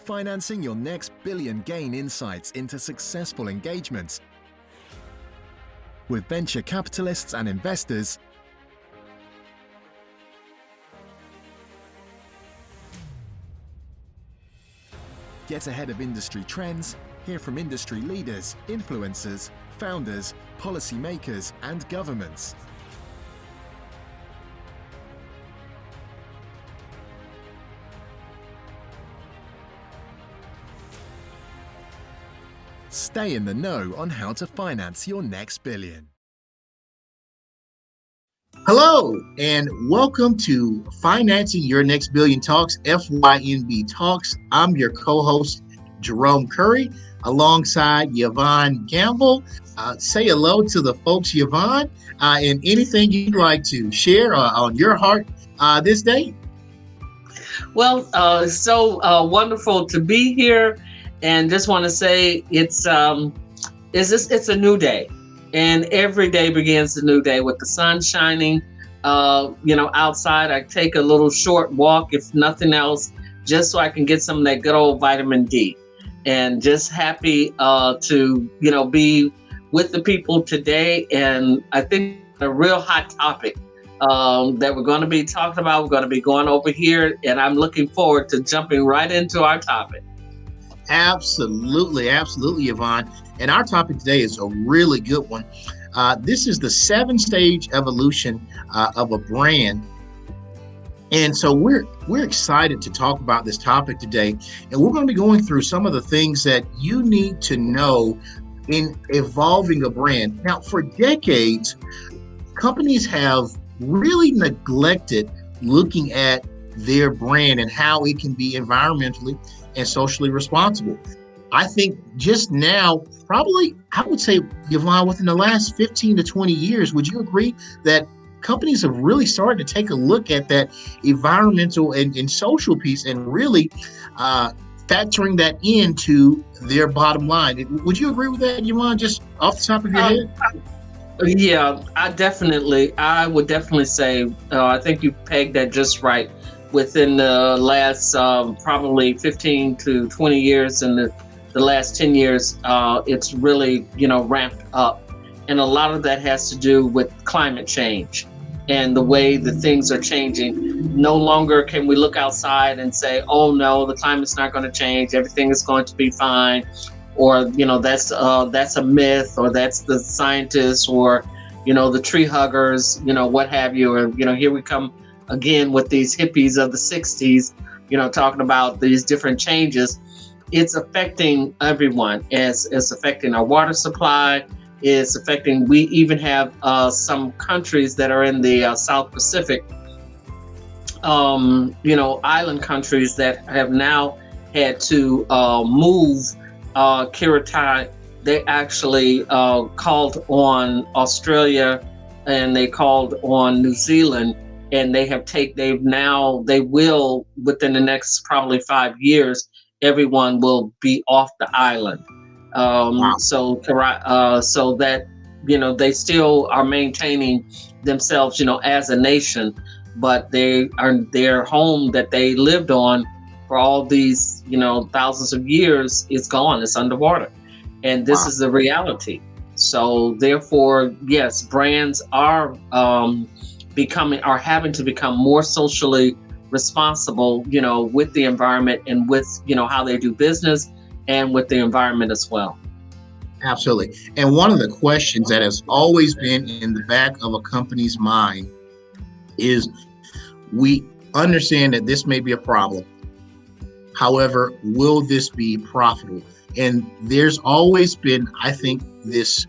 financing your next billion. Gain insights into successful engagements with venture capitalists and investors. Get ahead of industry trends, hear from industry leaders, influencers, founders, policymakers, and governments. Stay in the know on how to finance your next billion. Hello, and welcome to Financing Your Next Billion Talks, FYNB Talks. I'm your co-host, Jerome Curry, alongside Yvonne Gamble. Say hello to the folks, Yvonne, and anything you'd like to share on your heart this day. Well, so wonderful to be here, and just want to say it's a new day. And every day begins a new day with the sun shining, outside. I take a little short walk, if nothing else, just so I can get some of that good old vitamin D. And just happy to, be with the people today. And I think a real hot topic that we're going to be talking about. We're going to be going over here, and I'm looking forward to jumping right into our topic. Absolutely, Yvonne. And our topic today is a really good one. This is the 7-stage evolution of a brand. And so we're excited to talk about this topic today. And we're going to be going through some of the things that you need to know in evolving a brand. Now, for decades, companies have really neglected looking at their brand and how it can be environmentally and socially responsible. I think just now, probably, I would say, Yvonne, within the last 15 to 20 years, would you agree that companies have really started to take a look at that environmental and social piece and really factoring that into their bottom line? Would you agree with that, Yvonne, just off the top of your head? Yeah, I would definitely say, I think you pegged that just right. Within the last probably 15 to 20 years and the last 10 years, it's really, ramped up. And a lot of that has to do with climate change and the way the things are changing. No longer can we look outside and say, oh no, the climate's not going to change. Everything is going to be fine. Or, that's a myth, or that's the scientists, or, the tree huggers, what have you. Or, here we come again with these hippies of the 60s, talking about these different changes. It's affecting everyone. It's affecting our water supply. It's affecting, we even have some countries that are in the South Pacific, island countries that have now had to move Kiritai. They actually called on Australia, and they called on New Zealand, and they will, within the next probably 5 years, everyone will be off the island. Wow. So that, they still are maintaining themselves, as a nation, but their home that they lived on for all these, thousands of years is gone. It's underwater. And this is the reality. So therefore, yes, brands are having to become more socially responsible, with the environment and with, how they do business and with the environment as well. Absolutely. And one of the questions that has always been in the back of a company's mind is, we understand that this may be a problem. However, will this be profitable? And there's always been, I think, this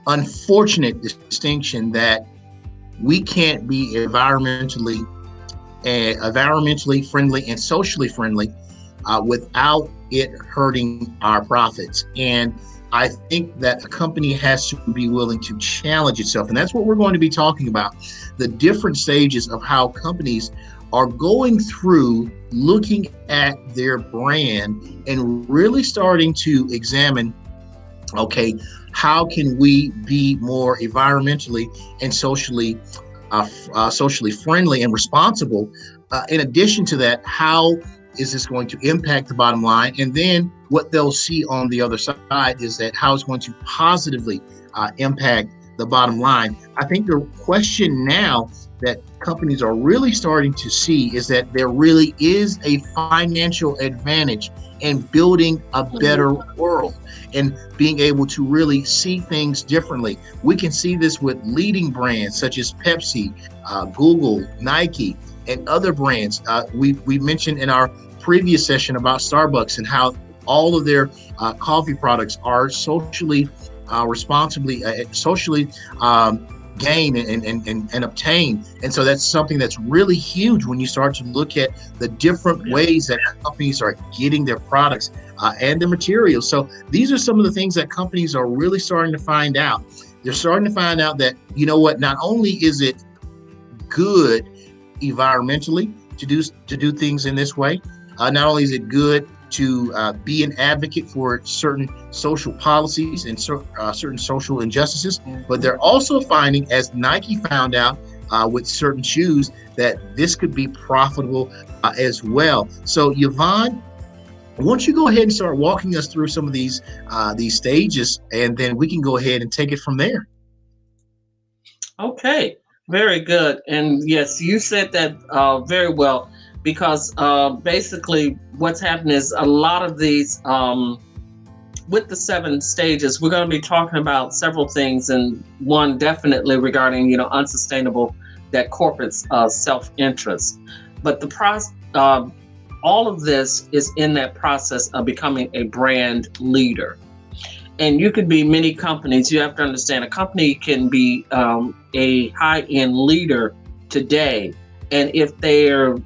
unfortunate distinction that we can't be environmentally friendly and socially friendly without it hurting our profits. And I think that a company has to be willing to challenge itself. And that's what we're going to be talking about, the different stages of how companies are going through looking at their brand and really starting to examine, okay, how can we be more environmentally and socially friendly and responsible? In addition to that, how is this going to impact the bottom line? And then what they'll see on the other side is that how it's going to positively impact the bottom line. I think the question now that companies are really starting to see is that there really is a financial advantage in building a better world and being able to really see things differently. We can see this with leading brands such as Pepsi, Google, Nike, and other brands. We mentioned in our previous session about Starbucks and how all of their coffee products are socially socially gain and obtain. And so that's something that's really huge when you start to look at the different ways that companies are getting their products and their materials. So these are some of the things that companies are really starting to find out. They're starting to find out that, you know what, not only is it good environmentally to do things in this way, not only is it good to be an advocate for certain social policies and certain social injustices, but they're also finding, as Nike found out with certain shoes, that this could be profitable as well. So Yvonne, why don't you go ahead and start walking us through some of these stages, and then we can go ahead and take it from there. Okay, very good. And yes, you said that very well. Because basically what's happening is a lot of these, with the 7 stages, we're going to be talking about several things, and one definitely regarding, unsustainable, that corporate self-interest. But all of this is in that process of becoming a brand leader. And you could be many companies. You have to understand, a company can be a high-end leader today, and if they're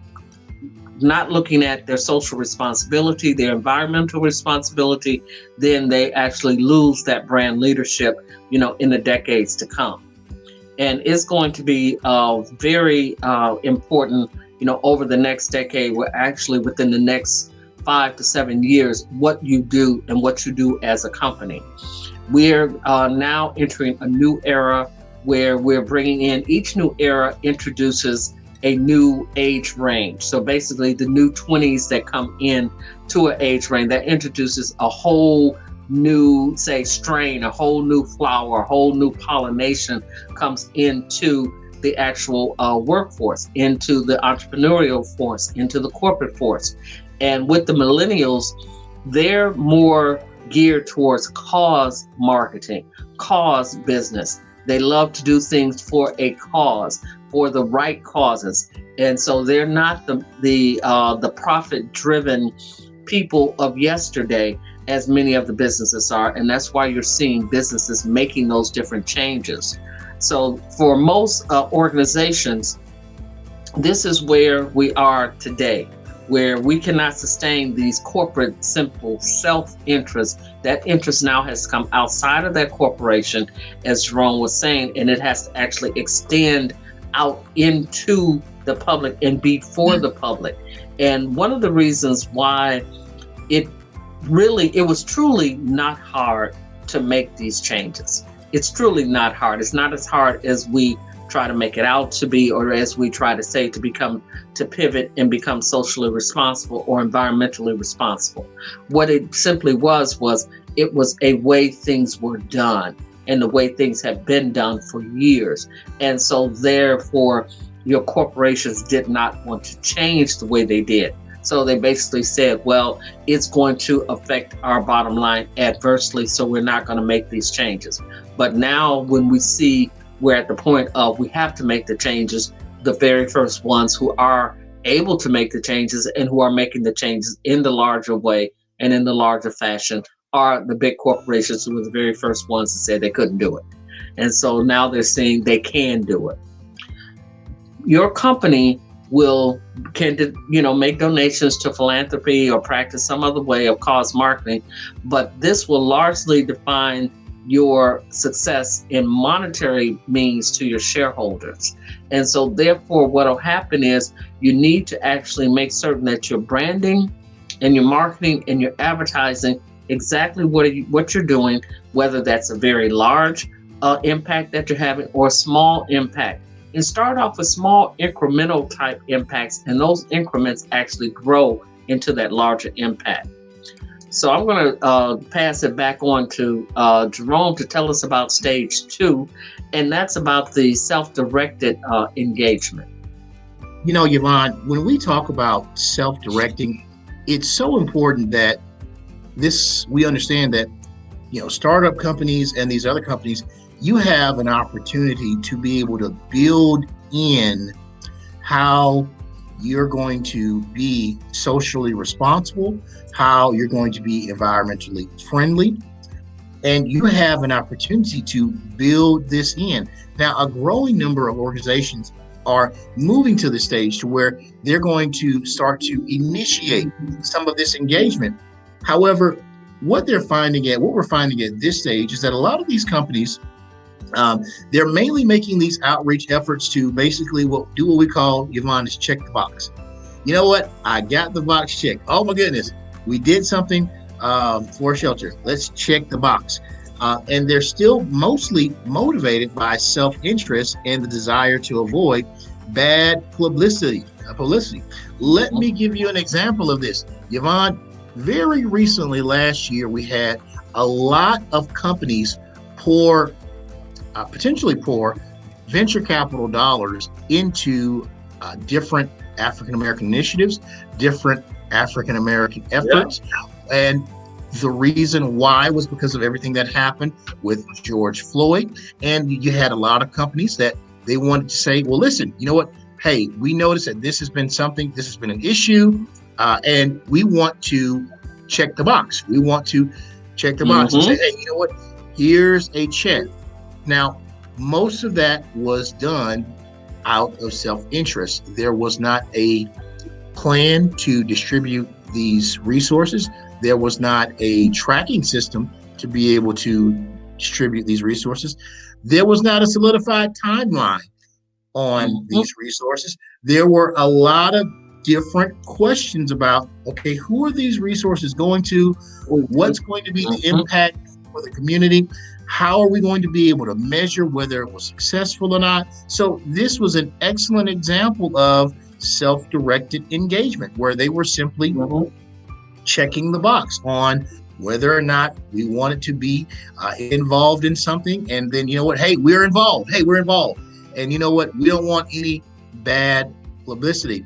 not looking at their social responsibility, their environmental responsibility, then they actually lose that brand leadership, in the decades to come. And it's going to be very important, over the next decade. We're actually within the next 5 to 7 years, what you do and what you do as a company. We're now entering a new era where we're bringing in, each new era introduces a new age range. So basically the new 20s that come in to an age range that introduces a whole new, say, strain, a whole new flower, a whole new pollination comes into the actual workforce, into the entrepreneurial force, into the corporate force. And with the millennials, they're more geared towards cause marketing, cause business. They love to do things for a cause, for the right causes. And so they're not the profit-driven people of yesterday as many of the businesses are. And that's why you're seeing businesses making those different changes. So for most organizations, this is where we are today, where we cannot sustain these corporate simple self-interest. That interest now has come outside of that corporation, as Jerome was saying, and it has to actually extend out into the public and be for the public. And one of the reasons why it was truly not hard to make these changes. It's truly not hard. It's not as hard as we try to make it out to be, or as we try to say, to pivot and become socially responsible or environmentally responsible. What it simply was it was a way things were done and the way things have been done for years. And so therefore, your corporations did not want to change the way they did. So they basically said, well, it's going to affect our bottom line adversely, so we're not going to make these changes. But now when we see we're at the point of we have to make the changes, the very first ones who are able to make the changes and who are making the changes in the larger way and in the larger fashion are the big corporations, who were the very first ones to say they couldn't do it. And so now they're saying they can do it. Your company can make donations to philanthropy or practice some other way of cause marketing, but this will largely define your success in monetary means to your shareholders. And so therefore what will happen is you need to actually make certain that your branding and your marketing and your advertising exactly what you're doing, whether that's a very large impact that you're having or a small impact. And start off with small incremental type impacts, and those increments actually grow into that larger impact. So I'm going to pass it back on to Jerome to tell us about stage 2, and that's about the self-directed engagement. You know, Yvonne, when we talk about self-directing, it's so important that we understand that, you know, startup companies and these other companies, you have an opportunity to be able to build in how you're going to be socially responsible, how you're going to be environmentally friendly, and you have an opportunity to build this in. Now, a growing number of organizations are moving to the stage to where they're going to start to initiate some of this engagement. However, what we're finding at this stage is that a lot of these companies, they're mainly making these outreach efforts to basically do what we call, Yvonne, is check the box. You know what? I got the box checked. Oh my goodness, we did something for a shelter. Let's check the box. And they're still mostly motivated by self-interest and the desire to avoid bad publicity. Let me give you an example of this. Yvonne, very recently last year, we had a lot of companies potentially pour venture capital dollars into different African-American initiatives, different African-American efforts. Yeah. And the reason why was because of everything that happened with George Floyd. And you had a lot of companies that they wanted to say, well, listen, you know what? Hey, we noticed that this has been an issue, and we want to check the box. We want to check the box and say, hey, you know what? Here's a check. Now, most of that was done out of self-interest. There was not a plan to distribute these resources. There was not a tracking system to be able to distribute these resources. There was not a solidified timeline on these resources. There were a lot of different questions about, okay, who are these resources going to? What's going to be the impact for the community? How are we going to be able to measure whether it was successful or not? So this was an excellent example of self-directed engagement, where they were simply checking the box on whether or not we wanted to be involved in something. And then, you know what? Hey, we're involved. And you know what? We don't want any bad publicity.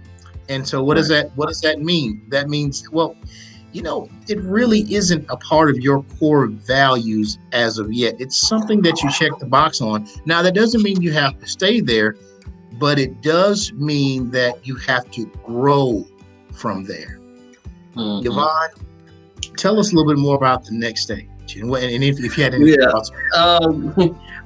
And so what does that mean? That means, well, you know, it really isn't a part of your core values as of yet. It's something that you check the box on. Now, that doesn't mean you have to stay there, but it does mean that you have to grow from there. Yvonne, tell us a little bit more about the next stage, and if you had any thoughts.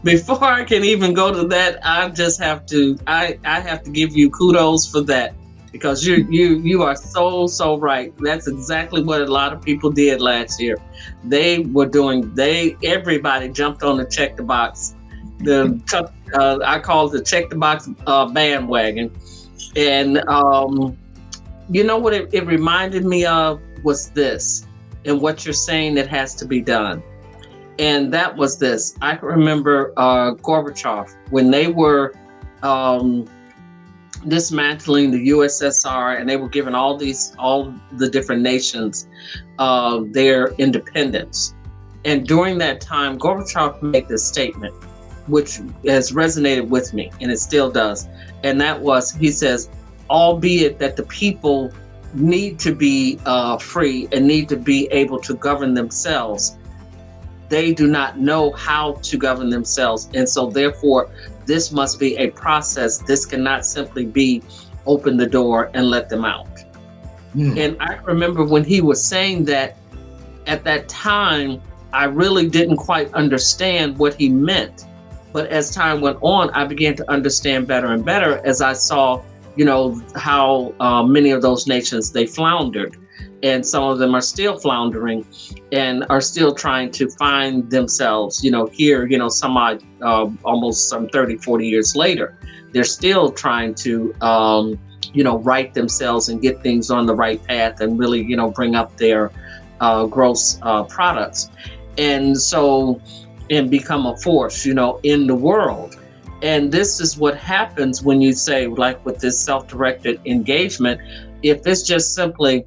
Before I can even go to that, I just have to I have to give you kudos for that, because you are so right. That's exactly what a lot of people did last year. Everybody jumped on the check the box. I call it the check the box bandwagon. And you know what it reminded me of was this, and what you're saying that has to be done. And that was this. I can remember Gorbachev, when they were dismantling the USSR, and they were giving all the different nations their independence. And during that time, Gorbachev made this statement, which has resonated with me, and it still does. And that was, he says, albeit that the people need to be free and need to be able to govern themselves, they do not know how to govern themselves. And so therefore, this must be a process. This cannot simply be open the door and let them out. And I remember when he was saying that, at that time, I really didn't quite understand what he meant. But as time went on, I began to understand better and better as I saw, you know, how many of those nations, they floundered. And some of them are still floundering and are still trying to find themselves, you know, here, you know, almost some 30, 40 years later, they're still trying to, you know, right themselves and get things on the right path and really, you know, bring up their gross products. And so, and become a force, you know, in the world. And this is what happens when you say, like with this self-directed engagement, if it's just simply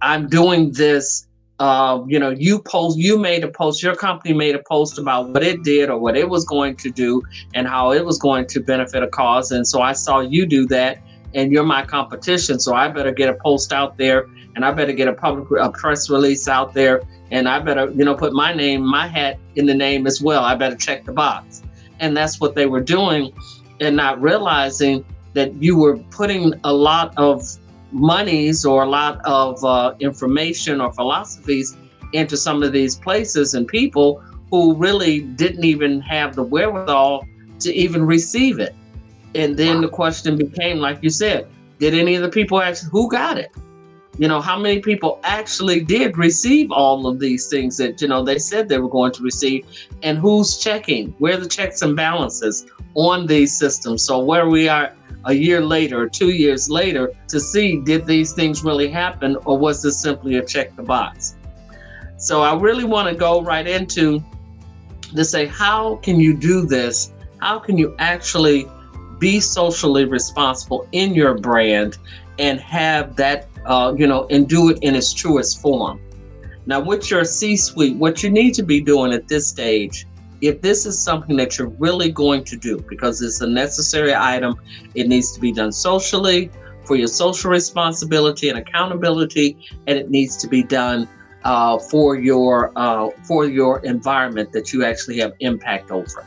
I'm doing this. You made a post, your company made a post about what it did or what it was going to do and how it was going to benefit a cause. And so I saw you do that, and you're my competition. So I better get a post out there, and I better get a press release out there, and I better, put my name, my hat in the name as well. I better check the box. And that's what they were doing, and not realizing that you were putting a lot of monies or a lot of information or philosophies into some of these places and people who really didn't even have the wherewithal to even receive it. And then the question became, like you said, did any of the people actually, who got it? How many people actually did receive all of these things that, they said they were going to receive, and who's checking? Where are the checks and balances on these systems? So where we are a year later, 2 years later, to see, did these things really happen, or was this simply a check the box? So I really want to go right into to say, how can you do this? How can you actually be socially responsible in your brand and have that, and do it in its truest form? Now, with your C-suite, what you need to be doing at this stage, if this is something that you're really going to do, because it's a necessary item, it needs to be done socially for your social responsibility and accountability, and it needs to be done for your environment that you actually have impact over.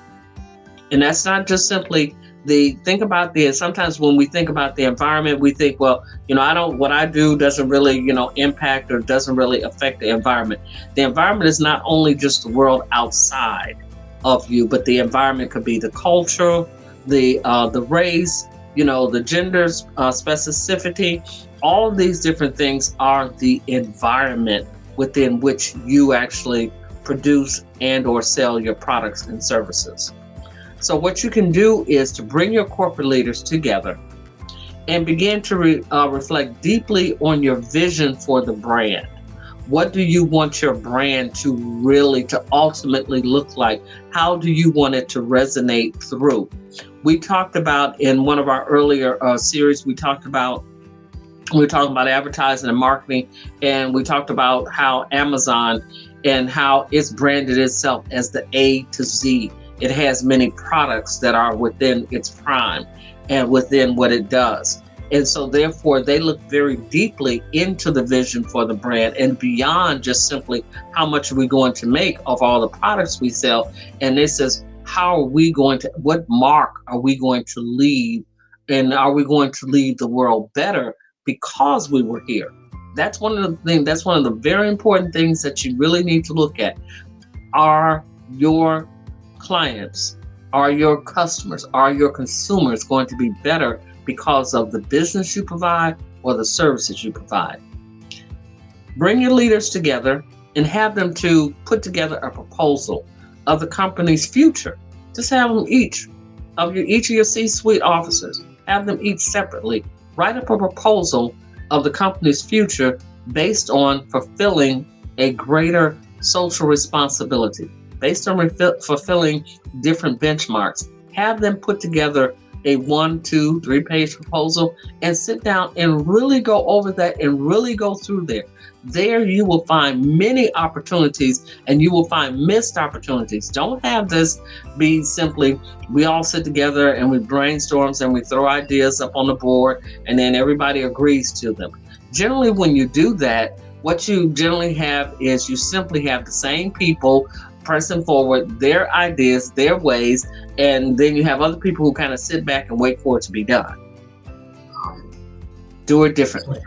And that's not just simply sometimes when we think about the environment, we think, well, what I do doesn't really, impact or doesn't really affect the environment. The environment is not only just the world outside of you, but the environment could be the culture, the race, the gender specificity. All of these different things are the environment within which you actually produce and or sell your products and services. So what you can do is to bring your corporate leaders together and begin to reflect deeply on your vision for the brand. What do you want your brand to ultimately look like? How do you want it to resonate through? We talked about in one of our earlier series, we were talking about advertising and marketing, and we talked about how Amazon and how it's branded itself as the A to Z. It has many products that are within its prime and within what it does. And so therefore they look very deeply into the vision for the brand and beyond just simply how much are we going to make of all the products we sell. And this is what mark are we going to leave, and are we going to leave the world better because we were here? That's one of the very important things that you really need to look at. Are your clients, are your customers, are your consumers going to be better because of the business you provide or the services you provide? Bring your leaders together and have them to put together a proposal of the company's future. Just have them each of your C-suite officers, have them each separately write up a proposal of the company's future based on fulfilling a greater social responsibility, based on fulfilling different benchmarks. Have them put together a 1, 2, 3 page proposal and sit down and really go over that and really go through there. There you will find many opportunities and you will find missed opportunities. Don't have this be simply, we all sit together and we brainstorm and we throw ideas up on the board and then everybody agrees to them. Generally, when you do that, what you generally have is you simply have the same people pressing forward their ideas, their ways, and then you have other people who kind of sit back and wait for it to be done. Do it differently.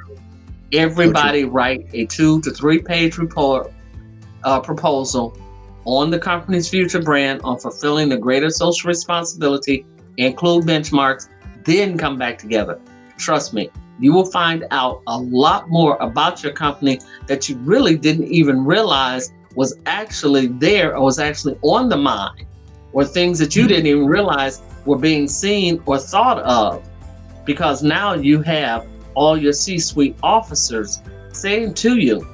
Everybody write a 2 to 3 page report proposal on the company's future brand, on fulfilling the greater social responsibility, include benchmarks, then come back together. Trust me, you will find out a lot more about your company that you really didn't even realize was actually there or was actually on the mind, or things that you didn't even realize were being seen or thought of, because now you have all your C-suite officers saying to you.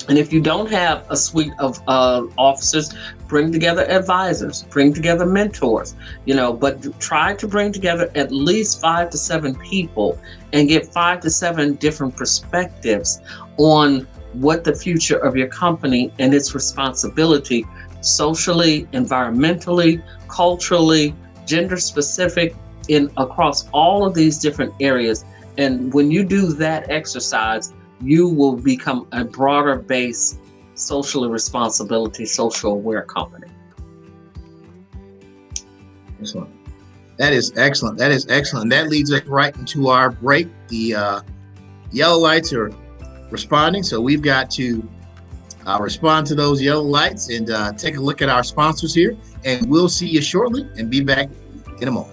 And if you don't have a suite of officers, bring together advisors, bring together mentors, but try to bring together at least 5 to 7 people and get 5 to 7 different perspectives on what the future of your company and its responsibility socially, environmentally, culturally, gender specific, in across all of these different areas. And when you do that exercise, you will become a broader base, socially responsibility, social aware company. Excellent. That is excellent. That is excellent. That leads us right into our break. The yellow lights are responding, so we've got to respond to those yellow lights and take a look at our sponsors here. And we'll see you shortly and be back in a moment.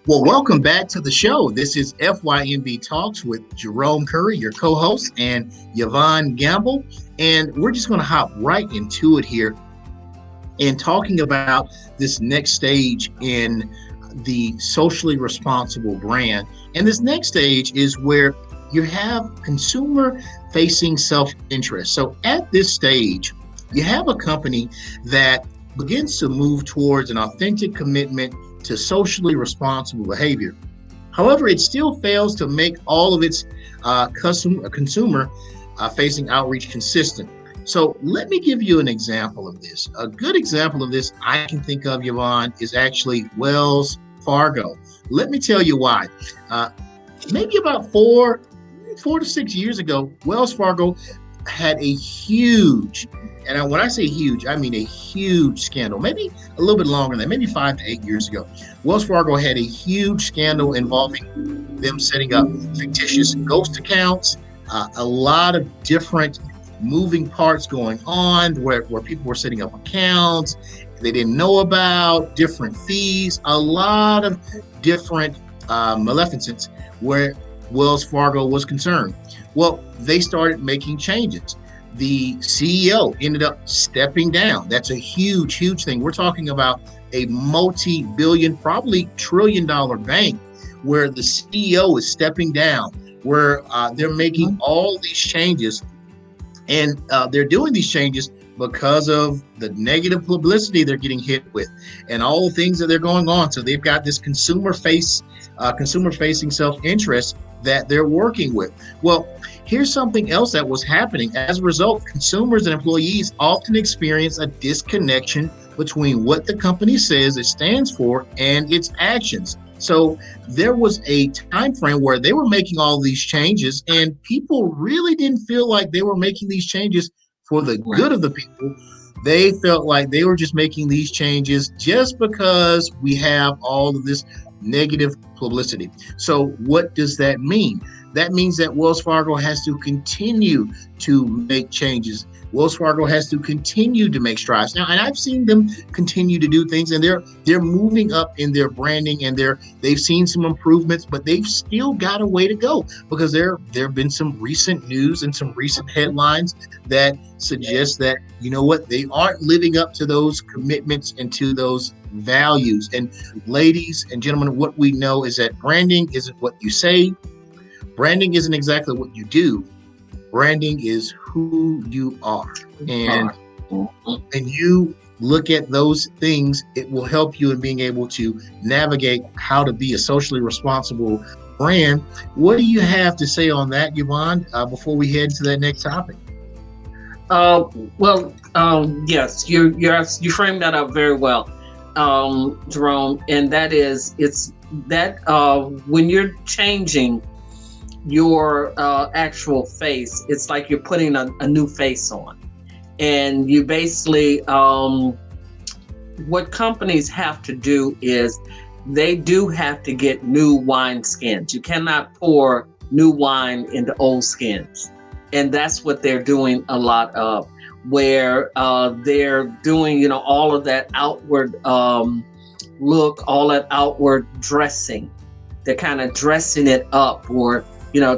Well, welcome back to the show. This is FYMB Talks with Jerome Curry, your co-host, and Yvonne Gamble. And we're just going to hop right into it here and talking about this next stage in the socially responsible brand. And this next stage is where you have consumer-facing self-interest. So at this stage, you have a company that begins to move towards an authentic commitment to socially responsible behavior. However, it still fails to make all of its consumer facing outreach consistent. So let me give you an example of this. A good example of this I can think of, Yvonne, is actually Wells Fargo. Let me tell you why. Maybe about 4 to 6 years ago, Wells Fargo had a huge, and when I say huge, I mean a huge scandal, maybe a little bit longer than that, maybe 5 to 8 years ago. Wells Fargo had a huge scandal involving them setting up fictitious ghost accounts, a lot of different moving parts going on where people were setting up accounts they didn't know about, different fees, a lot of different maleficence where Wells Fargo was concerned. Well, they started making changes. The CEO ended up stepping down. That's a huge, huge thing. We're talking about a multi-billion, probably trillion-dollar bank where the CEO is stepping down, where they're making all these changes. And they're doing these changes because of the negative publicity they're getting hit with and all the things that they're going on. So they've got this consumer-facing self-interest that they're working with. Well, here's something else that was happening. As a result, consumers and employees often experience a disconnection between what the company says it stands for and its actions. So there was a time frame where they were making all these changes and people really didn't feel like they were making these changes for the good of the people. They felt like they were just making these changes just because we have all of this negative publicity. So what does that mean? That means that Wells Fargo has to continue to make changes. Wells Fargo has to continue to make strides. Now, and I've seen them continue to do things, and they're moving up in their branding, and they've seen some improvements, but they've still got a way to go because there have been some recent news and some recent headlines that suggest that, you know what, they aren't living up to those commitments and to those values. And ladies and gentlemen, what we know is that branding isn't what you say. Branding isn't exactly what you do. Branding is who you are. And when you look at those things, it will help you in being able to navigate how to be a socially responsible brand. What do you have to say on that, Yvonne, before we head to that next topic? Yes, you framed that up very well, Jerome. And that is, it's that when you're changing your actual face, it's like you're putting a new face on. And you basically, what companies have to do is they do have to get new wine skins. You cannot pour new wine into old skins. And that's what they're doing a lot of, where they're doing, all of that outward look, all that outward dressing. They're kind of dressing it up, or,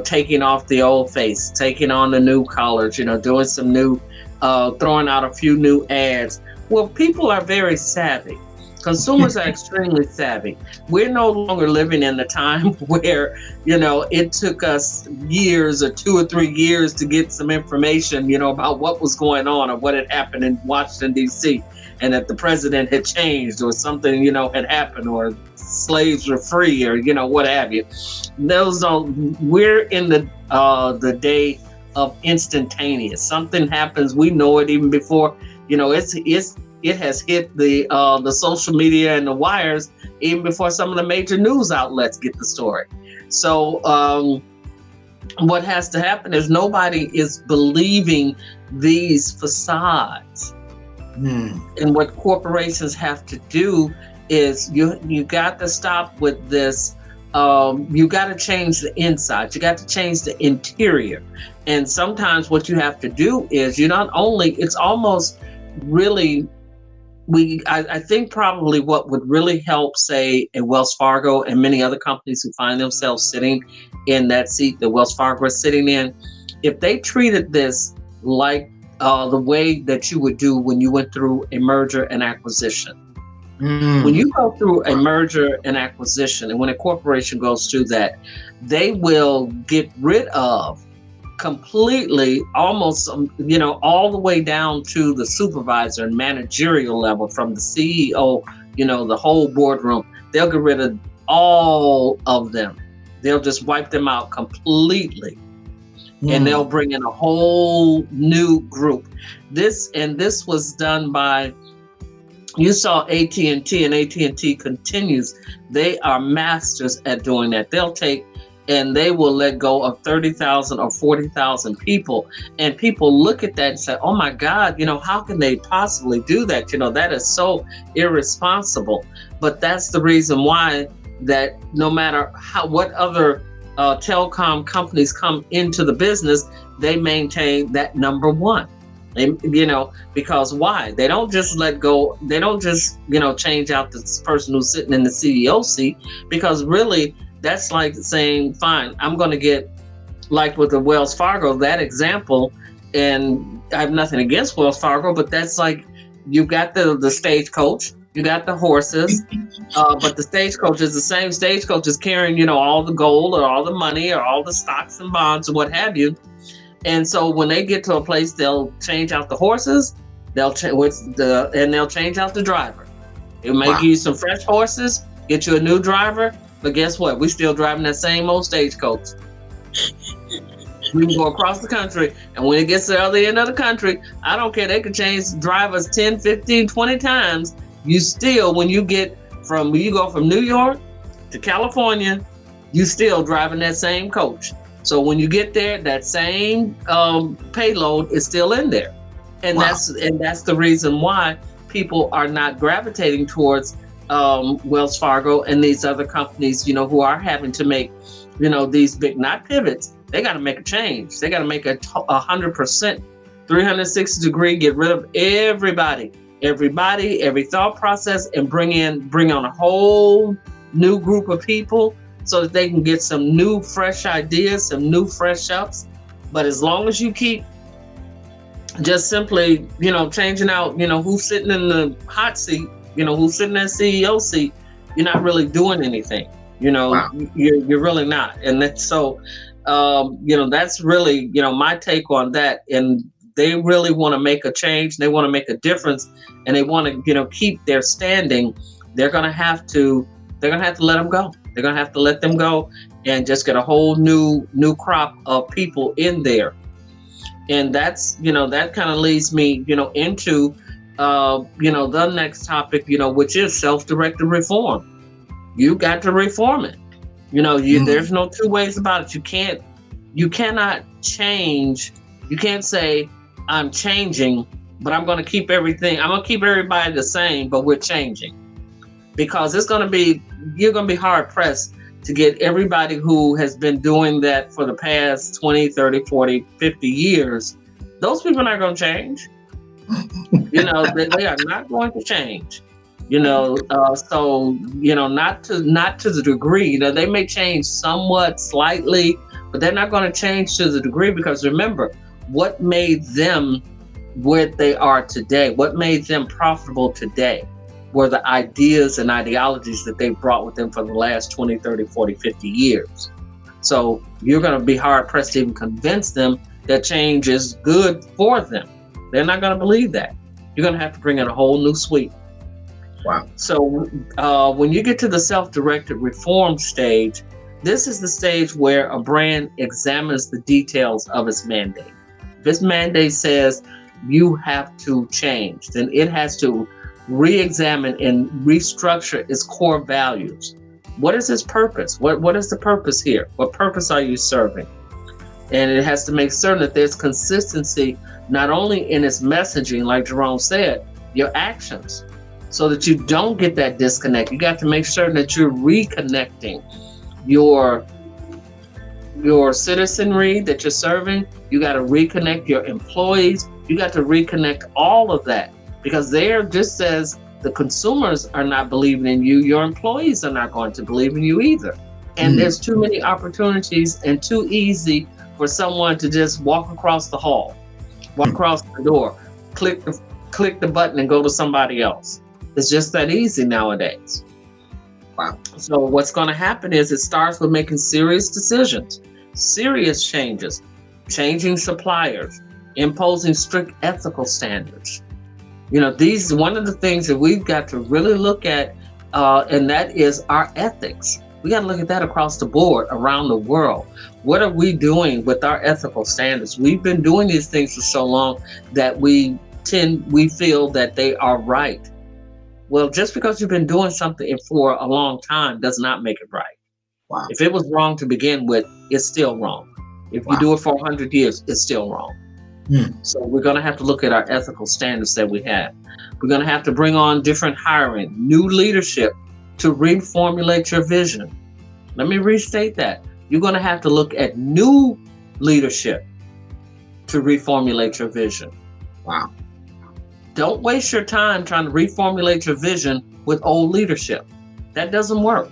taking off the old face, taking on the new colors, doing some new, throwing out a few new ads. Well, people are very savvy. Consumers are extremely savvy. We're no longer living in the time where, it took us years or 2 or 3 years to get some information, about what was going on or what had happened in Washington, D.C., and that the president had changed or something, had happened, or slaves were free, or, what have you. We're in the day of instantaneous. Something happens, we know it even before, it has hit the social media and the wires even before some of the major news outlets get the story. So what has to happen is nobody is believing these facades. And what corporations have to do is you got to stop with this. You got to change the inside. You got to change the interior. And sometimes what you have to do is it's almost really, I think probably what would really help, say, a Wells Fargo and many other companies who find themselves sitting in that seat that Wells Fargo is sitting in, if they treated this like the way that you would do when you went through a merger and acquisition. When you go through a merger and acquisition, and when a corporation goes through that, they will get rid of completely, almost, all the way down to the supervisor and managerial level, from the CEO, the whole boardroom. They'll get rid of all of them. They'll just wipe them out completely. And they'll bring in a whole new group. This was done by, you saw AT&T, and AT&T continues. They are masters at doing that. They'll take and they will let go of 30,000 or 40,000 people. And people look at that and say, oh my God, how can they possibly do that? That is so irresponsible. But that's the reason why that no matter what other telecom companies come into the business, they maintain that number one. Because why? They don't just let go. They don't just, change out this person who's sitting in the CEO seat, because really that's like saying, fine, I'm going to get, like with the Wells Fargo, that example, and I have nothing against Wells Fargo, but that's like, you got the stagecoach, you got the horses, but the stagecoach is the same stagecoach is carrying, all the gold or all the money or all the stocks and bonds and what have you. And so when they get to a place, they'll change out the horses, they'll change out the driver. It may give you some fresh horses, get you a new driver, but guess what? We still driving that same old stagecoach. We can go across the country, and when it gets to the other end of the country, I don't care. They can change drivers 10, 15, 20 times. You still, when you go from New York to California, you still driving that same coach. So when you get there, that same payload is still in there. And that's the reason why people are not gravitating towards Wells Fargo and these other companies, who are having to make, these big, not pivots. They got to make a change. They got to make 100%, 360 degree, get rid of everybody, every thought process, and bring on a whole new group of people so that they can get some new, fresh ideas, some new, fresh ups. But as long as you keep just simply, changing out, who's sitting in the hot seat, who's sitting in the CEO seat, you're not really doing anything. You're really not. And that's so, that's really, my take on that. And they really want to make a change. They want to make a difference, and they want to, keep their standing. They're going to have to let them go. They're going to have to let them go and just get a whole new crop of people in there. And that's, that kind of leads me, into, the next topic, which is self-directed reform. You got to reform it. There's no two ways about it. You cannot change. You can't say, I'm changing, but I'm going to keep everything. I'm going to keep everybody the same, but we're changing. Because you're going to be hard pressed to get everybody who has been doing that for the past 20, 30, 40, 50 years. Those people are not going to change. They are not going to change. So not to the degree. They may change somewhat, slightly, but they're not going to change to the degree, because remember, what made them where they are today, what made them profitable today, were the ideas and ideologies that they brought with them for the last 20, 30, 40, 50 years. So you're going to be hard pressed to even convince them that change is good for them. They're not going to believe that. You're going to have to bring in a whole new suite. Wow. So when you get to the self-directed reform stage, this is the stage where a brand examines the details of its mandate. If its mandate says you have to change, then it has to re-examine and restructure its core values. What is its purpose? What is the purpose here? What purpose are you serving? And it has to make certain that there's consistency, not only in its messaging, like Jerome said, your actions, so that you don't get that disconnect. You got to make certain that you're reconnecting your citizenry that you're serving. You got to reconnect your employees. You got to reconnect all of that, because they're just as the consumers are not believing in you, your employees are not going to believe in you either. And there's too many opportunities and too easy for someone to just walk across the hall, walk across the door, click the button and go to somebody else. It's just that easy nowadays. Wow. So what's going to happen is it starts with making serious decisions, serious changes, changing suppliers, imposing strict ethical standards. These one of the things that we've got to really look at, and that is our ethics. We got to look at that across the board around the world. What are we doing with our ethical standards? We've been doing these things for so long that we feel that they are right. Well, just because you've been doing something for a long time does not make it right. Wow. If it was wrong to begin with, it's still wrong. If you do it for 100 years, it's still wrong. So we're going to have to look at our ethical standards that we have. We're going to have to bring on different hiring, new leadership to reformulate your vision. Let me restate that. You're going to have to look at new leadership to reformulate your vision. Wow. Don't waste your time trying to reformulate your vision with old leadership. That doesn't work.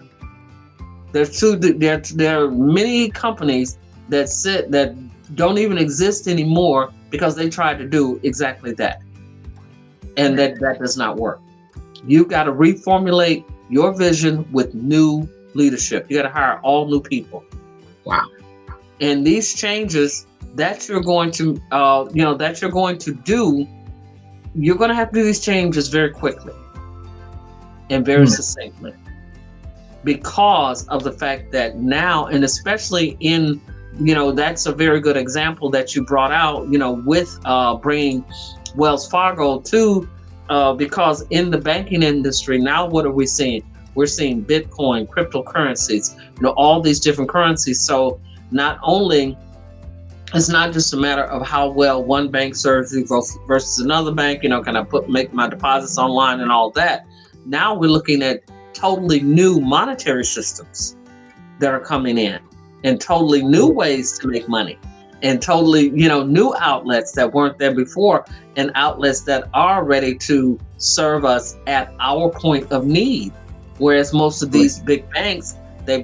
There are many companies that don't even exist anymore because they tried to do exactly that. And that does not work. You got to reformulate your vision with new leadership. You got to hire all new people. Wow. And these changes that you're going to do, you're going to have to do these changes very quickly and very succinctly, because of the fact that now, and especially in, that's a very good example that you brought out, with bringing Wells Fargo to, because in the banking industry, now what are we seeing? We're seeing Bitcoin, cryptocurrencies, all these different currencies. So not only, it's not just a matter of how well one bank serves you versus another bank, can I make my deposits online and all that. Now we're looking at totally new monetary systems that are coming in, and totally new ways to make money, and totally, new outlets that weren't there before, and outlets that are ready to serve us at our point of need. Whereas most of these big banks, they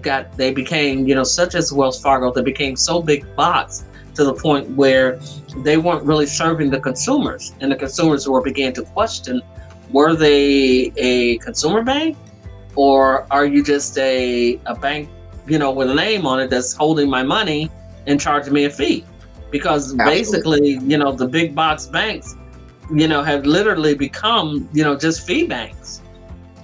became, such as Wells Fargo, they became so big box to the point where they weren't really serving the consumers, and the consumers began to question, were they a consumer bank, or are you just a bank, with a name on it that's holding my money and charging me a fee? Because basically, the big box banks, have literally become, just fee banks.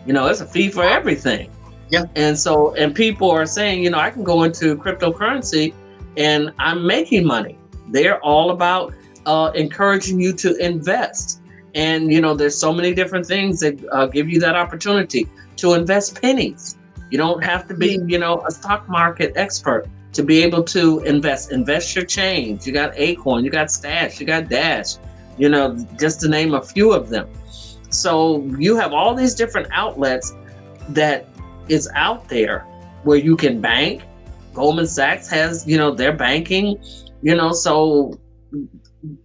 It's a fee for everything. Yeah. And people are saying, I can go into cryptocurrency and I'm making money. They're all about encouraging you to invest. And, there's so many different things that give you that opportunity to invest pennies. You don't have to be, a stock market expert to be able to invest your change. You got Acorn, you got Stash, you got Dash, just to name a few of them. So you have all these different outlets that is out there where you can bank. Goldman Sachs has, their banking, so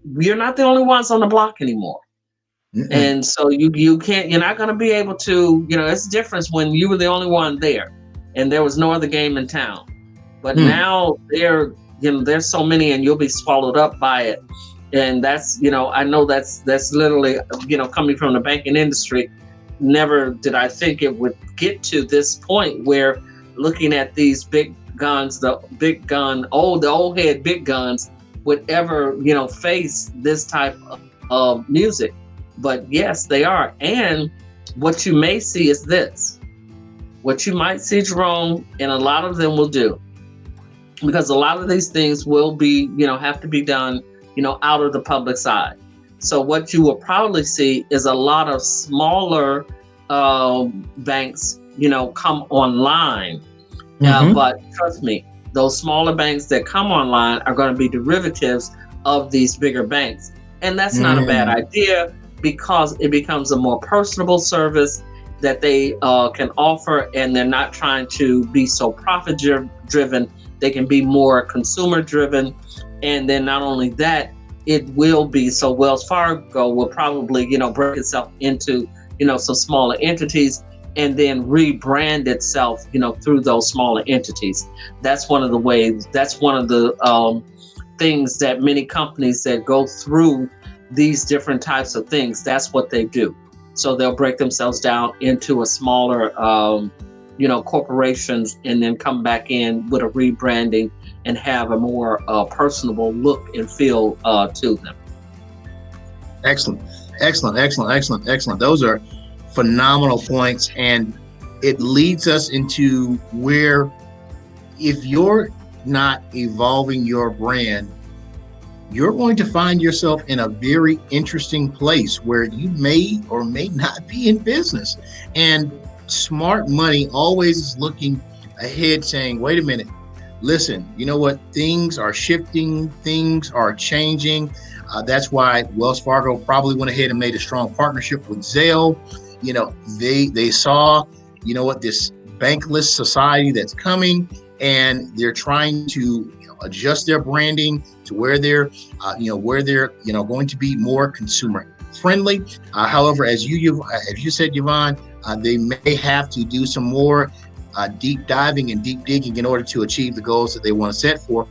we're not the only ones on the block anymore. Mm-mm. And so you're not going to be able to, it's different when you were the only one there and there was no other game in town. But now there's so many and you'll be swallowed up by it. And that's, I know that's literally, coming from the banking industry, never did I think it would get to this point where looking at these big guns, the old head big guns would ever, face this type of music. But yes, they are. And what you may see is this. What you might see, Jerome, and a lot of them will do, because a lot of these things will be, have to be done, out of the public side. So what you will probably see is a lot of smaller banks, come online. But trust me, those smaller banks that come online are going to be derivatives of these bigger banks. And that's not a bad idea, because it becomes a more personable service that they can offer, and they're not trying to be so profit driven. They can be more consumer driven. And then not only that, it will be, so Wells Fargo will probably, break itself into, some smaller entities and then rebrand itself, through those smaller entities. That's one of the ways, that's one of the things that many companies that go through these different types of things, that's what they do. So they'll break themselves down into a smaller, corporations, and then come back in with a rebranding and have a more personable look and feel to them. Excellent. Those are phenomenal points. And it leads us into where, if you're not evolving your brand, you're going to find yourself in a very interesting place where you may or may not be in business. And smart money always is looking ahead, saying, wait a minute, listen, you know what? Things are shifting, things are changing. That's why Wells Fargo probably went ahead and made a strong partnership with Zelle. They saw, this bankless society that's coming, and they're trying to adjust their branding to where they're going to be more consumer friendly. However, as you said, Yvonne, they may have to do some more deep diving and deep digging in order to achieve the goals that they want to set for.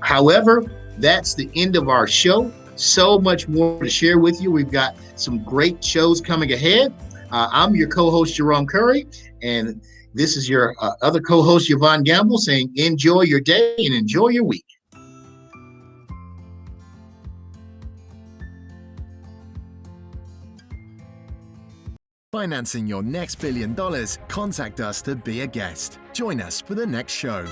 However, that's the end of our show. So much more to share with you. We've got some great shows coming ahead. I'm your co-host, Jerome Curry, and this is your other co-host, Yvonne Gamble, saying enjoy your day and enjoy your week. Financing your next $1 billion? Contact us to be a guest. Join us for the next show.